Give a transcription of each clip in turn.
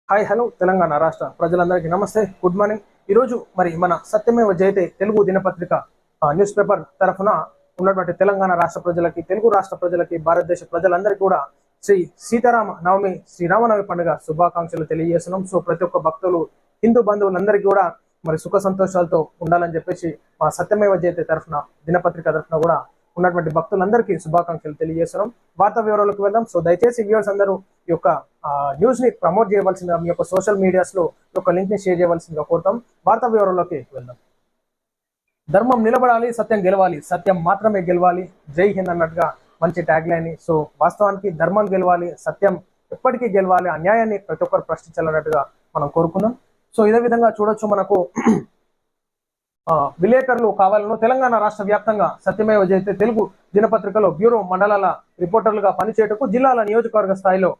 Hi hello Telangana రాష్ట్ర ప్రజలందరికీ నమస్తే, గుడ్ మార్నింగ్. ఈరోజు మరి మన సత్యమేవ జయతే తెలుగు దినపత్రిక న్యూస్ పేపర్ తరఫున ఉన్నటువంటి తెలంగాణ రాష్ట్ర ప్రజలకి, తెలుగు రాష్ట్ర ప్రజలకి, భారతదేశ ప్రజలందరికీ కూడా శ్రీ సీతారామ నవమి, శ్రీరామనవమి పండుగ శుభాకాంక్షలు తెలియజేస్తున్నాం. సో ప్రతి ఒక్క భక్తులు, హిందూ బంధువులందరికీ కూడా మరి సుఖ సంతోషాలతో ఉండాలని చెప్పేసి మా సత్యమేవ జయతే తరఫున, దినపత్రిక తరఫున కూడా ఉన్నటువంటి భక్తులందరికీ శుభాకాంక్షలు తెలియజేస్తున్నాం. వార్తా వివరాలకు వెళ్దాం. సో దయచేసి వ్యూవర్స్ అందరూ ఈ యొక్క న్యూస్ ని ప్రమోట్ చేయవలసిందిగా, మీ యొక్క సోషల్ మీడియాస్ లో ఈ యొక్క లింక్ ని షేర్ చేయవలసిందిగా కోరుతాం. వార్తా వివరాల్లోకి వెళ్దాం. ధర్మం నిలబడాలి, సత్యం గెలవాలి, సత్యం మాత్రమే గెలవాలి, జై హింద్ అన్నట్టుగా మంచి ట్యాగ్ లైన్. సో వాస్తవానికి ధర్మం గెలవాలి, సత్యం ఎప్పటికీ గెలవాలి, అన్యాయాన్ని ప్రతి ఒక్కరు ప్రశ్నించాలన్నట్టుగా మనం కోరుకుందాం. సో ఇదే విధంగా చూడొచ్చు, మనకు విలేకరులు కావాలను తెలంగాణ రాష్ట్ర వ్యాప్తంగా సత్యమేవ జయతే తెలుగు దినపత్రికలో బ్యూరో మండలాల రిపోర్టర్లుగా పనిచేయటకు జిల్లాల నియోజకవర్గ స్థాయిలో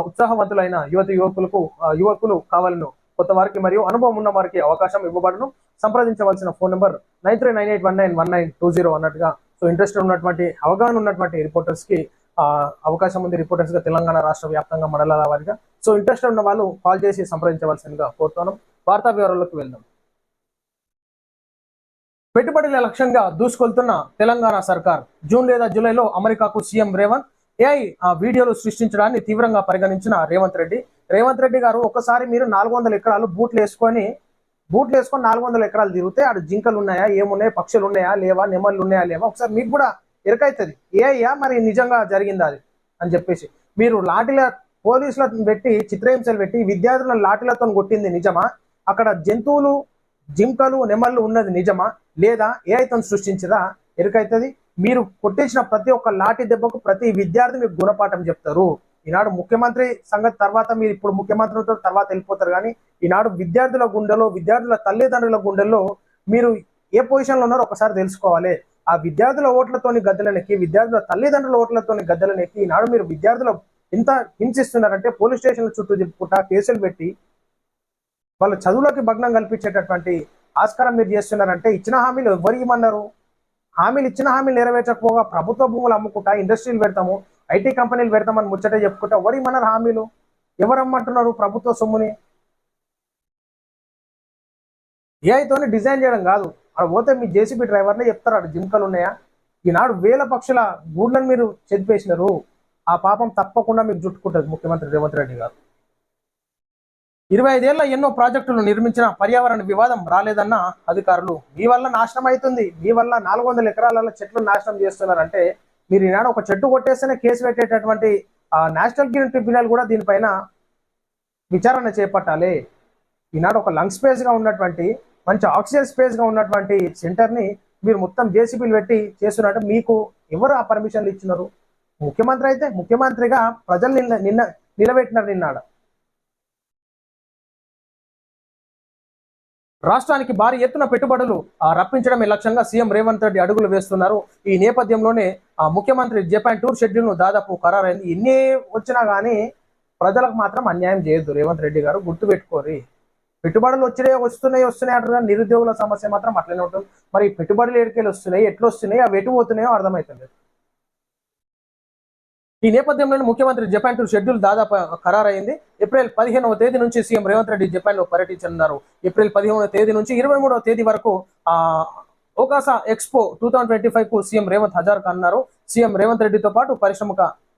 ఉత్సాహవంతులైన యువకులు కావాలను కొత్త వారికి మరియు అనుభవం ఉన్న వారికి అవకాశం ఇవ్వబడును. సంప్రదించవలసిన ఫోన్ నెంబర్ 9398191920 అన్నట్టుగా. సో ఇంట్రెస్ట్ ఉన్నటువంటి, అవగాహన ఉన్నటువంటి రిపోర్టర్స్ కి అవకాశం ఉంది, రిపోర్టర్స్ గా తెలంగాణ రాష్ట్ర వ్యాప్తంగా మండలాల వారిగా. సో ఇంట్రెస్ట్ ఉన్న వాళ్ళు కాల్ చేసి సంప్రదించవలసిందిగా కోరుతున్నాం. వార్తా వివరాల్లోకి వెళ్దాం. పెట్టుబడుల లక్ష్యంగా దూసుకొల్తున్న తెలంగాణ సర్కార్ జూన్ లేదా జూలైలో అమెరికాకు సీఎం రేవంత్ ఏఐ వీడియోలు సృష్టించడాన్ని తీవ్రంగా పరిగణించిన రేవంత్ రెడ్డి గారు, ఒకసారి మీరు 400 ఎకరాలు బూట్లు వేసుకొని 400 ఎకరాలు తిరిగితే ఆడ జింకలు ఉన్నాయా, ఏమున్నాయి, పక్షులు ఉన్నాయా లేవా, నెమళ్ళు ఉన్నాయా లేవా, ఒకసారి మీకు కూడా ఎరకైతుంది ఏఐయా మరి నిజంగా జరిగిందా అది అని చెప్పేసి. మీరు పోలీసులను పెట్టి, చిత్రహింసలు పెట్టి విద్యార్థులను లాఠీలతో కొట్టింది నిజమా? అక్కడ జంతువులు, జింకలు, నెమళ్ళు ఉన్నది నిజమా లేదా ఏఐతో సృష్టించదా? ఎరుకైతుంది. మీరు కొట్టించిన ప్రతి ఒక్క లాఠీ దెబ్బకు ప్రతి విద్యార్థి మీకు గుణపాఠం చెప్తారు. ఈనాడు ముఖ్యమంత్రి సంగతి తర్వాత, మీరు ఇప్పుడు ముఖ్యమంత్రితో తర్వాత వెళ్ళిపోతారు, కానీ ఈనాడు విద్యార్థుల గుండెలో, విద్యార్థుల తల్లిదండ్రుల గుండెల్లో మీరు ఏ పొజిషన్లో ఉన్నారో ఒకసారి తెలుసుకోవాలి. ఆ విద్యార్థుల ఓట్లతోని గద్దెలనెక్కి, విద్యార్థుల తల్లిదండ్రుల ఓట్లతోని గద్దెలనెక్కి ఈనాడు మీరు విద్యార్థులు ఎంత హింసిస్తున్నారంటే, పోలీస్ స్టేషన్ల చుట్టూ తిప్పుకుంటా కేసులు పెట్టి వాళ్ళ చదువులకి భగ్నం కల్పించేటటువంటి ఆస్కారం మీరు చేస్తున్నారంటే, ఇచ్చిన హామీలు ఎవరు ఇవ్వమన్నారు? ఇచ్చిన హామీలు నెరవేర్చకపోగా ప్రభుత్వ భూములు అమ్ముకుంటా ఇండస్ట్రీలు పెడతాము, ఐటీ కంపెనీలు పెడతామని ముచ్చట చెప్పుకుంటా ఎవరు ఇవ్వమన్నారు హామీలు? ఎవరు అమ్మంటున్నారు ప్రభుత్వ సొమ్ముని? ఏఐతోని డిజైన్ చేయడం కాదు, అక్కడ పోతే మీ జేసీబీ డ్రైవర్నే చెప్తారు అక్కడ జింకలు ఉన్నాయా. ఈనాడు వేల పక్షుల గూడ్లను మీరు చెదిపేసినారు. ఆ పాపం తప్పకుండా మీకు చుట్టుకుంటుంది ముఖ్యమంత్రి రేవంత్ రెడ్డి గారు. 25 ఏళ్ల ఎన్నో ప్రాజెక్టులు నిర్మించిన పర్యావరణ వివాదం రాలేదన్న అధికారులు. మీ వల్ల నాశనం అవుతుంది, మీ వల్ల 400 ఎకరాల చెట్లు నాశనం చేస్తున్నారంటే, మీరు ఈనాడు ఒక చెట్టు కొట్టేస్తేనే కేసు పెట్టేటటువంటి నేషనల్ గ్రీన్ ట్రిబ్యునల్ కూడా దీనిపైన విచారణ చేపట్టాలి. ఈనాడు ఒక లంగ్ స్పేస్ గా ఉన్నటువంటి, మంచి ఆక్సిజన్ స్పేస్ గా ఉన్నటువంటి సెంటర్ ని మీరు మొత్తం జేసీబీలు పెట్టి చేస్తున్నట్టు మీకు ఎవరు ఆ పర్మిషన్లు ఇచ్చినారు? ముఖ్యమంత్రి అయితే ముఖ్యమంత్రిగా ప్రజలు నిలబెట్టినారు నిన్నాడు. రాష్ట్రానికి భారీ ఎత్తున పెట్టుబడులు రప్పించడమే లక్ష్యంగా సీఎం రేవంత్ రెడ్డి అడుగులు వేస్తున్నారు. ఈ నేపథ్యంలోనే ముఖ్యమంత్రి జపాన్ టూర్ షెడ్యూల్ ను దాదాపు ఖరారైంది. ఇన్ని వచ్చినా కానీ ప్రజలకు మాత్రం అన్యాయం చేయొద్దు రేవంత్ రెడ్డి గారు, గుర్తు పెట్టుకోరి. పెట్టుబడులు వస్తున్నాయి అంటారు కానీ నిరుద్యోగుల సమస్య మాత్రం అట్లనే ఉంటుంది. మరి పెట్టుబడులు ఎడికెళ్ళి వస్తున్నాయి, ఎట్లా వస్తున్నాయి, అవి ఎటు పోతున్నాయో అర్థమవుతుంది. ఈ నేపథ్యంలోనే ముఖ్యమంత్రి జపాన్ టూర్ షెడ్యూల్ దాదాపు ఖరారైంది. ఏప్రిల్ 15వ తేదీ నుంచి సీఎం రేవంత్ రెడ్డి జపాన్ లో పర్యటించనున్నారు. ఏప్రిల్ 15వ తేదీ నుంచి 23వ తేదీ వరకు ఒకాసా ఎక్స్పో 2025 కు సీఎం రేవంత్ హాజరు కానున్నారు. సీఎం రేవంత్ రెడ్డితో పాటు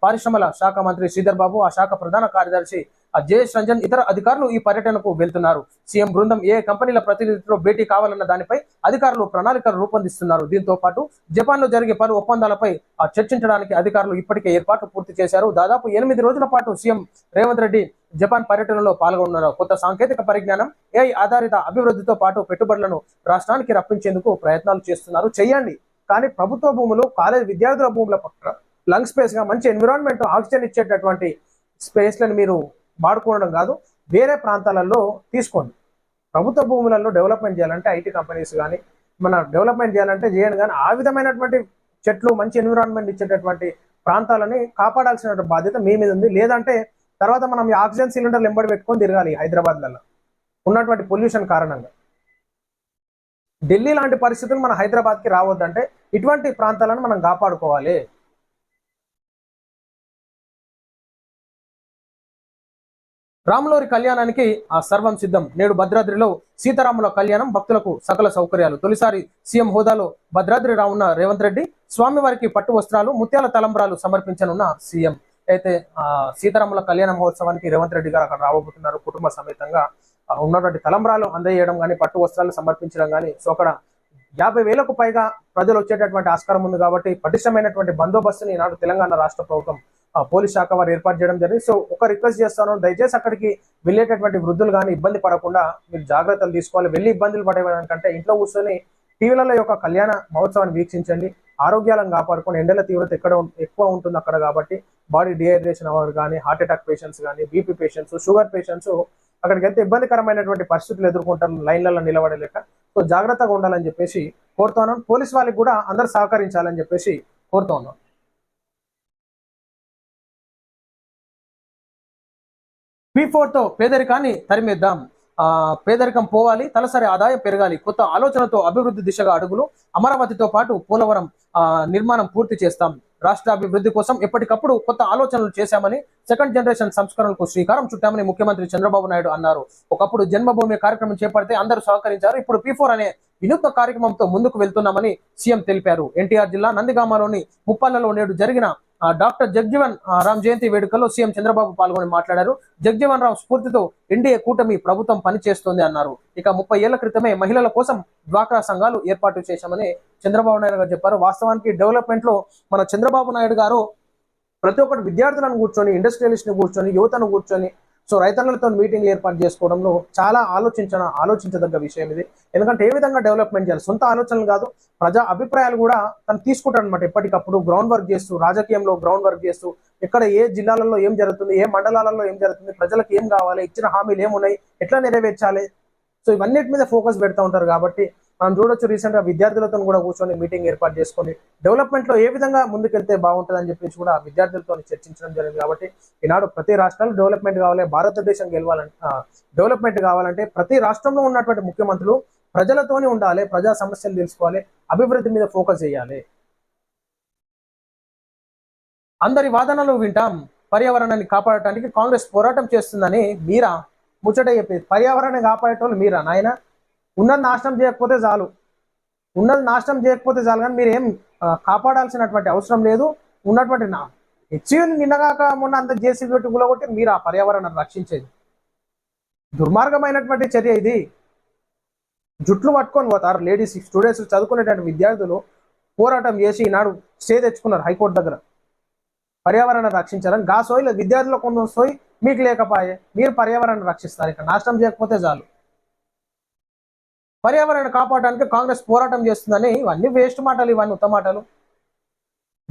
పరిశ్రమల శాఖ మంత్రి శ్రీధర్ బాబు, ఆ శాఖ ప్రధాన కార్యదర్శి జయేష్ రంజన్, ఇతర అధికారులు ఈ పర్యటనకు వెళ్తున్నారు. సీఎం బృందం ఏ కంపెనీల ప్రతినిధులతో భేటీ కావాలన్న దానిపై అధికారులు ప్రణాళికలు రూపొందిస్తున్నారు. దీంతో పాటు జపాన్ లో జరిగే పలు ఒప్పందాలపై చర్చించడానికి అధికారులు ఇప్పటికే ఏర్పాట్లు పూర్తి చేశారు. దాదాపు 8 రోజుల పాటు సీఎం రేవంత్ రెడ్డి జపాన్ పర్యటనలో పాల్గొన్నారు. కొత్త సాంకేతిక పరిజ్ఞానం, ఏఐ ఆధారిత అభివృద్ధితో పాటు పెట్టుబడులను రాష్ట్రానికి రప్పించేందుకు ప్రయత్నాలు చేస్తున్నారు. చేయండి, కానీ ప్రభుత్వ భూములు, కాలేజ్ విద్యార్థుల భూముల పట్ల లంగ్ స్పేస్ గా మంచి ఎన్విరాన్మెంట్, ఆక్సిజన్ ఇచ్చేటటువంటి స్పేస్లను మీరు వాడుకోవడం కాదు, వేరే ప్రాంతాలలో తీసుకోండి. ప్రభుత్వ భూములలో డెవలప్మెంట్ చేయాలంటే ఐటీ కంపెనీస్ కానీ మన డెవలప్మెంట్ చేయాలంటే చేయండి, కానీ ఆ విధమైనటువంటి చెట్లు, మంచి ఎన్విరాన్మెంట్ ఇచ్చేటటువంటి ప్రాంతాలని కాపాడాల్సిన బాధ్యత మీ మీద ఉంది. లేదంటే తర్వాత మనం ఈ ఆక్సిజన్ సిలిండర్లు ఎంబడి పెట్టుకొని తిరగాలి హైదరాబాద్లలో ఉన్నటువంటి పొల్యూషన్ కారణంగా. ఢిల్లీ లాంటి పరిస్థితులు మన హైదరాబాద్కి రావద్దంటే ఇటువంటి ప్రాంతాలను మనం కాపాడుకోవాలి. రాములోరి కళ్యాణానికి సర్వం సిద్ధం. నేడు భద్రాద్రిలో సీతారాముల కళ్యాణం, భక్తులకు సకల సౌకర్యాలు. తొలిసారి సీఎం హోదాలో భద్రాద్రి రానున్న రేవంత్ రెడ్డి స్వామివారికి పట్టు వస్త్రాలు, ముత్యాల తలంబ్రాలు సమర్పించనున్న సీఎం. అయితే సీతారాముల కళ్యాణ మహోత్సవానికి రేవంత్ రెడ్డి గారు అక్కడ రాబోతున్నారు. కుటుంబ సమేతంగా ఉన్నటువంటి తలంబ్రాలు అందజేయడం కానీ, పట్టు వస్త్రాలు సమర్పించడం కానీ. సో అక్కడ 50,000కు పైగా ప్రజలు వచ్చేటటువంటి ఆస్కారం ఉంది కాబట్టి పటిష్టమైనటువంటి బందోబస్తుని ఈనాడు తెలంగాణ రాష్ట్ర ప్రభుత్వం పోలీస్ శాఖ వారు ఏర్పాటు చేయడం జరిగింది. సో ఒక రిక్వెస్ట్ చేస్తాను, దయచేసి అక్కడికి వెళ్ళేటటువంటి వృద్ధులు కానీ ఇబ్బంది పడకుండా మీరు జాగ్రత్తలు తీసుకోవాలి. వెళ్ళి ఇబ్బందులు పడేదానికంటే ఇంట్లో కూర్చొని టీవీలలో యొక్క కళ్యాణ మహోత్సవాన్ని వీక్షించండి. ఆరోగ్యాలను కాపాడుకొని, ఎండల తీవ్రత ఎక్కువ ఉంటుంది అక్కడ కాబట్టి బాడీ డిహైడ్రేషన్ అవ్వరు కానీ, హార్ట్ అటాక్ పేషెంట్స్ కానీ, బీపీ పేషెంట్స్, షుగర్ పేషెంట్స్ అక్కడికి వెళ్తే ఇబ్బందికరమైనటువంటి పరిస్థితులు ఎదుర్కొంటారు లైన్లలో నిలబడలేక. సో జాగ్రత్తగా ఉండాలని చెప్పేసి కోరుతున్నాను. పోలీస్ వాళ్ళకి కూడా అందరు సహకరించాలని చెప్పేసి కోరుతా ఉన్నాను. P4తో పేదరికాన్ని తరిమేద్దాం. పేదరికం పోవాలి, తలసరి ఆదాయం పెరగాలి. కొత్త ఆలోచనతో అభివృద్ధి దిశగా అడుగులు. అమరావతితో పాటు పోలవరం నిర్మాణం పూర్తి చేస్తాం. రాష్ట్ర అభివృద్ధి కోసం ఎప్పటికప్పుడు కొత్త ఆలోచనలు చేశామని, సెకండ్ జనరేషన్ సంస్కరణలకు శ్రీకారం చుట్టామని ముఖ్యమంత్రి చంద్రబాబు నాయుడు అన్నారు. ఒకప్పుడు జన్మభూమి కార్యక్రమం చేపడితే అందరూ సహకరించారు. ఇప్పుడు P4 అనే వినూత్న కార్యక్రమంతో ముందుకు వెళ్తున్నామని సీఎం తెలిపారు. ఎన్టీఆర్ జిల్లా నందిగామలోని ముప్పాళ్లలో నేడు జరిగిన డాక్టర్ జగ్జీవన్ రామ్ జయంతి వేడుకల్లో సీఎం చంద్రబాబు పాల్గొని మాట్లాడారు. జగ్జీవన్ రామ్ స్ఫూర్తితో ఎన్డీఏ కూటమి ప్రభుత్వం పనిచేస్తోంది అన్నారు. ఇక 30 ఏళ్ల క్రితమే మహిళల కోసం డ్వాక్రా సంఘాలు ఏర్పాటు చేశామని చంద్రబాబు నాయుడు గారు చెప్పారు. వాస్తవానికి డెవలప్మెంట్ లో మన చంద్రబాబు నాయుడు గారు ప్రతి ఒక్కటి విద్యార్థులను కూర్చొని, ఇండస్ట్రియలిస్ట్ ని కూర్చొని, యువతను కూర్చొని, సో రైతన్నలతో మీటింగ్లు ఏర్పాటు చేసుకోవడంలో చాలా ఆలోచించదగ్గ విషయం ఇది. ఎందుకంటే ఏ విధంగా డెవలప్మెంట్ చేయాలి, సొంత ఆలోచనలు కాదు, ప్రజా అభిప్రాయాలు కూడా తను తీసుకుంటాడు అనమాట. ఎప్పటికప్పుడు గ్రౌండ్ వర్క్ చేస్తూ, రాజకీయంలో గ్రౌండ్ వర్క్ చేస్తూ, ఎక్కడ ఏ జిల్లాలలో ఏం జరుగుతుంది, ఏ మండలాలలో ఏం జరుగుతుంది, ప్రజలకు ఏం కావాలి, ఇచ్చిన హామీలు ఏమున్నాయి, ఎట్లా నెరవేర్చాలి, సో ఇవన్నిటి మీద ఫోకస్ పెడతా ఉంటారు. కాబట్టి మనం చూడొచ్చు, రీసెంట్ గా విద్యార్థులతో కూడా కూర్చొని మీటింగ్ ఏర్పాటు చేసుకొని డెవలప్మెంట్ లో ఏ విధంగా ముందుకెళ్తే బాగుంటుంది అని చెప్పేసి కూడా విద్యార్థులతో చర్చించడం జరిగింది. కాబట్టి ఈనాడు ప్రతి రాష్ట్రాలు డెవలప్మెంట్ కావాలి, భారతదేశం గెలవాలంటే, డెవలప్మెంట్ కావాలంటే ప్రతి రాష్ట్రంలో ఉన్నటువంటి ముఖ్యమంత్రులు ప్రజలతోనే ఉండాలి, ప్రజా సమస్యలు తెలుసుకోవాలి, అభివృద్ధి మీద ఫోకస్ చేయాలి. అందరి వాదనలు వింటాం. పర్యావరణాన్ని కాపాడటానికి కాంగ్రెస్ పోరాటం చేస్తుందని మీరా ముచ్చట చెప్పేది. పర్యావరణాన్ని కాపాడేటోళ్ళు మీరా నాయన? ఉన్నది నాశనం చేయకపోతే చాలు, కానీ మీరు ఏం కాపాడాల్సినటువంటి అవసరం లేదు. ఉన్నటువంటి హెచ్సియుని నిన్నగాక మొన్న అంత జేసీ పెట్టి గులగొట్టి మీరు ఆ పర్యావరణాన్ని రక్షించేది దుర్మార్గమైనటువంటి చర్య ఇది. జుట్లు పట్టుకొని పోతారు లేడీస్, స్టూడెంట్స్, చదువుకునేటువంటి విద్యార్థులు పోరాటం చేసి ఈనాడు స్టే తెచ్చుకున్నారు హైకోర్టు దగ్గర. పర్యావరణాన్ని రక్షించాలని గా సోయి విద్యార్థుల కొంచెం సోయి మీకు లేకపోయే, మీరు పర్యావరణాన్ని రక్షిస్తారు, ఇక నాశనం చేయకపోతే చాలు. పర్యావరణాన్ని కాపాడడానికి కాంగ్రెస్ పోరాటం చేస్తుందని ఇవన్నీ వేస్ట్ మాటలు, ఇవన్నీ ఉత్త మాటలు.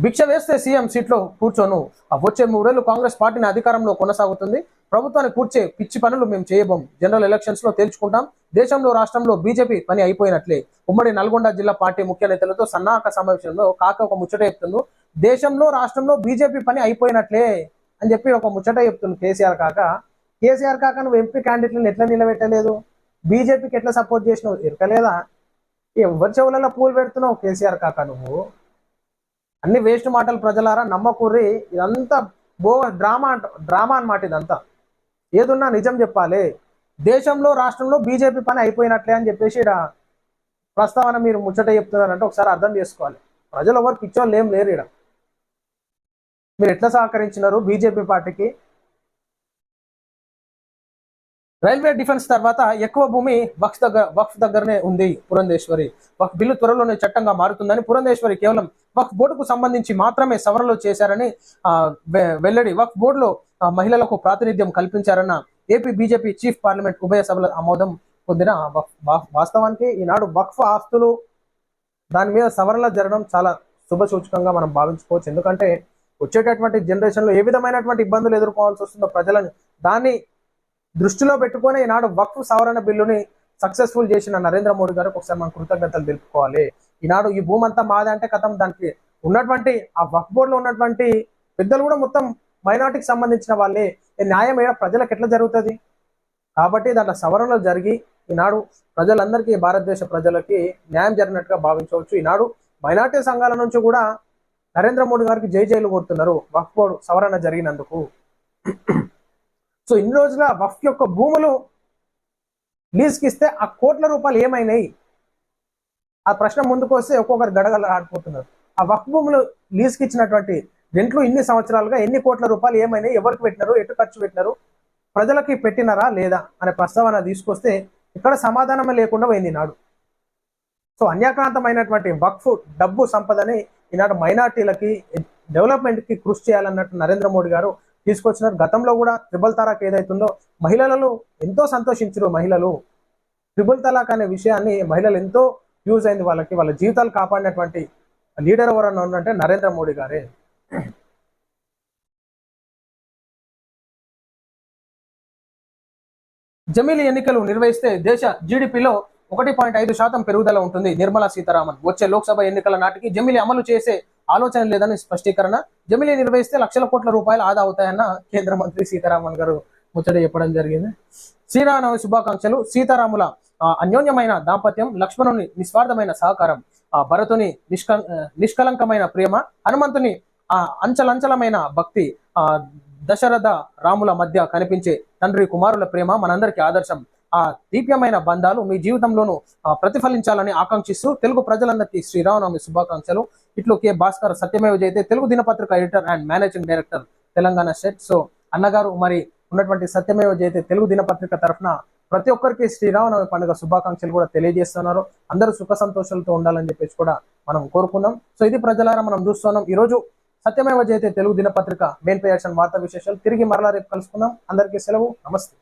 భిక్ష వేస్తే సీఎం సీట్లో కూర్చోను. వచ్చే 3 ఏళ్లు కాంగ్రెస్ పార్టీని అధికారంలో కొనసాగుతుంది. ప్రభుత్వాన్ని కూర్చే పిచ్చి పనులు మేము చేయబోం. జనరల్ ఎలక్షన్స్ లో తేల్చుకుంటాం. దేశంలో, రాష్ట్రంలో బీజేపీ పని అయిపోయినట్లే. ఉమ్మడి నల్గొండ జిల్లా పార్టీ ముఖ్య నేతలతో సన్నాహక సమావేశంలో కాక ఒక ముచ్చట చెప్తుంది. దేశంలో, రాష్ట్రంలో బీజేపీ పని అయిపోయినట్లే అని చెప్పి ఒక ముచ్చట చెప్తుంది కేసీఆర్ కాక. కేసీఆర్ కాక నువ్వు ఎంపీ క్యాండిడేట్లను ఎట్లా నిలబెట్టలేదు, బీజేపీకి ఎట్లా సపోర్ట్ చేసినావు ఎరకలేదా? ఎవరి చెవులలో పూలు పెడుతున్నావు కేసీఆర్ కాక నువ్వు? అన్ని వేస్ట్ మాటలు ప్రజలారా, నమ్మకూర్రి. ఇదంతా డ్రామా అన్నమాట. ఇదంతా ఏదున్నా నిజం చెప్పాలి. దేశంలో, రాష్ట్రంలో బీజేపీ పని అయిపోయినట్లే అని చెప్పేసి ఇక్కడ ప్రస్తావన మీరు ముచ్చట చెప్తున్నారంటే ఒకసారి అర్థం చేసుకోవాలి. ప్రజలు ఎవరు పిచ్చోళ్ళు ఏం లేరు. ఇక్కడ మీరు ఎట్లా సహకరించినారు బీజేపీ పార్టీకి? రైల్వే డిఫెన్స్ తర్వాత ఎక్కువ భూమి వక్ఫ్ దగ్గరనే ఉంది పురంధేశ్వరి. వక్ఫ్ బిల్లు త్వరలోనే చట్టంగా మారుతుందని పురంధేశ్వరి కేవలం వక్ఫ్ బోర్డుకు సంబంధించి మాత్రమే సవరణలు చేశారని వెల్లడి. వక్ఫ్ బోర్డులో మహిళలకు ప్రాతినిధ్యం కల్పించారన్న ఏపీ బీజేపీ చీఫ్ పార్లమెంట్ ఉభయ సభల ఆమోదం పొందిన వాస్తవానికి ఈనాడు వక్ఫ్ ఆస్తులు దాని మీద సవరణలు జరగడం చాలా శుభసూచకంగా మనం భావించుకోవచ్చు. ఎందుకంటే వచ్చేటటువంటి జనరేషన్లో ఏ విధమైనటువంటి ఇబ్బందులు ఎదుర్కోవాల్సి వస్తుందో ప్రజలను దాన్ని దృష్టిలో పెట్టుకొని ఈనాడు వక్ఫ్ సవరణ బిల్లుని సక్సెస్ఫుల్ చేసిన నరేంద్ర మోడీ గారికి ఒకసారి మనం కృతజ్ఞతలు తెలుపుకోవాలి. ఈనాడు ఈ భూమి అంతా మాదే అంటే కథం, దానికి ఉన్నటువంటి ఆ వక్ఫ్ బోర్డులో ఉన్నటువంటి పెద్దలు కూడా మొత్తం మైనార్టీకి సంబంధించిన వాళ్ళే. న్యాయం ఏడా ప్రజలకు ఎట్లా జరుగుతుంది? కాబట్టి దాంట్లో సవరణలు జరిగి ఈనాడు ప్రజలందరికీ, భారతదేశ ప్రజలకి న్యాయం జరిగినట్టుగా భావించవచ్చు. ఈనాడు మైనార్టీ సంఘాల నుంచి కూడా నరేంద్ర మోడీ గారికి జైలు కొడుతున్నారు వక్ఫ్ బోర్డు సవరణ జరిగినందుకు. సో ఇన్ని రోజుల వక్ఫ్ యొక్క భూములు లీజ్కి ఇస్తే ఆ కోట్ల రూపాయలు ఏమైనాయి? ఆ ప్రశ్న ముందుకు వస్తే ఒక్కొక్కరు గడగల ఆడిపోతున్నారు. ఆ వక్ఫ్ భూములు లీజ్కి ఇచ్చినటువంటి రెంట్లు ఇన్ని సంవత్సరాలుగా ఎన్ని కోట్ల రూపాయలు ఏమైనాయి, ఎవరికి పెట్టినారు, ఎటు ఖర్చు పెట్టినారు, ప్రజలకి పెట్టినారా లేదా అనే ప్రస్తావన తీసుకొస్తే ఇక్కడ సమాధానమే లేకుండా పోయింది నాడు. సో అన్యాక్రాంతమైనటువంటి వక్ఫ్ డబ్బు సంపదని ఈనాడు మైనార్టీలకి డెవలప్మెంట్కి కృషి చేయాలన్నట్టు నరేంద్ర మోడీ గారు తీసుకొచ్చినారు. గతంలో కూడా ట్రిపుల్ తలాక్ ఏదైతుందో మహిళలు ఎంతో సంతోషించారు. మహిళలు ట్రిపుల్ తలాక్ అనే విషయాన్ని మహిళలు ఎంతో యూజ్ అయింది, వాళ్ళకి వాళ్ళ జీవితాలు కాపాడినటువంటి లీడర్ ఎవరన్నా ఉందంటే నరేంద్ర మోడీ గారే. జమిలీ ఎన్నికలు నిర్వహిస్తే దేశ జీడిపిలో 1.5% పెరుగుదల ఉంటుంది. నిర్మలా సీతారామన్ వచ్చే లోక్సభ ఎన్నికల నాటికి జమిలీ అమలు చేసే ఆలోచన లేదని స్పష్టీకరణ. జమిలీ నిర్వహిస్తే లక్షల కోట్ల రూపాయలు ఆదా అవుతాయన్న కేంద్ర మంత్రి సీతారామన్ గారు ముచ్చట చెప్పడం జరిగింది. శ్రీరామనవమి శుభాకాంక్షలు. సీతారాముల అన్యోన్యమైన దాంపత్యం, లక్ష్మణుని నిస్వార్థమైన సహకారం, భరతుని నిష్కలంకమైన ప్రేమ, హనుమంతుని అంచలంచలమైన భక్తి, దశరథ రాముల మధ్య కనిపించే తండ్రి కుమారుల ప్రేమ మనందరికీ ఆదర్శం. ఆ దీప్యమైన బంధాలు మీ జీవితంలోనూ ప్రతిఫలించాలని ఆకాంక్షిస్తూ తెలుగు ప్రజలందరికీ శ్రీరామనవమి శుభాకాంక్షలు. ఇట్లు కె భాస్కర్, సత్యమేవ జయతే, తెలుగు దినపత్రిక editor and managing director, Telangana state. So అన్నగారు మరి ఉన్నటువంటి సత్యమేవ జయతే తెలుగు దినపత్రిక తరఫున ప్రతి ఒక్కరికి శ్రీరామనవమి పండుగ శుభాకాంక్షలు కూడా తెలియజేస్తున్నారు. అందరూ సుఖ సంతోషాలతో ఉండాలని చెప్పేసి కూడా మనం కోరుకుందాం. సో ఇది ప్రజలారా మనం చూస్తున్నాం. ఈ రోజు సత్యమేవ జయతే తెలుగు దినపత్రిక మెయిన్ పేజ్ వార్తా విశేషాలు. తిరిగి మరలా రేపు కలుసుకుందాం. అందరికీ సెలవు. నమస్తే.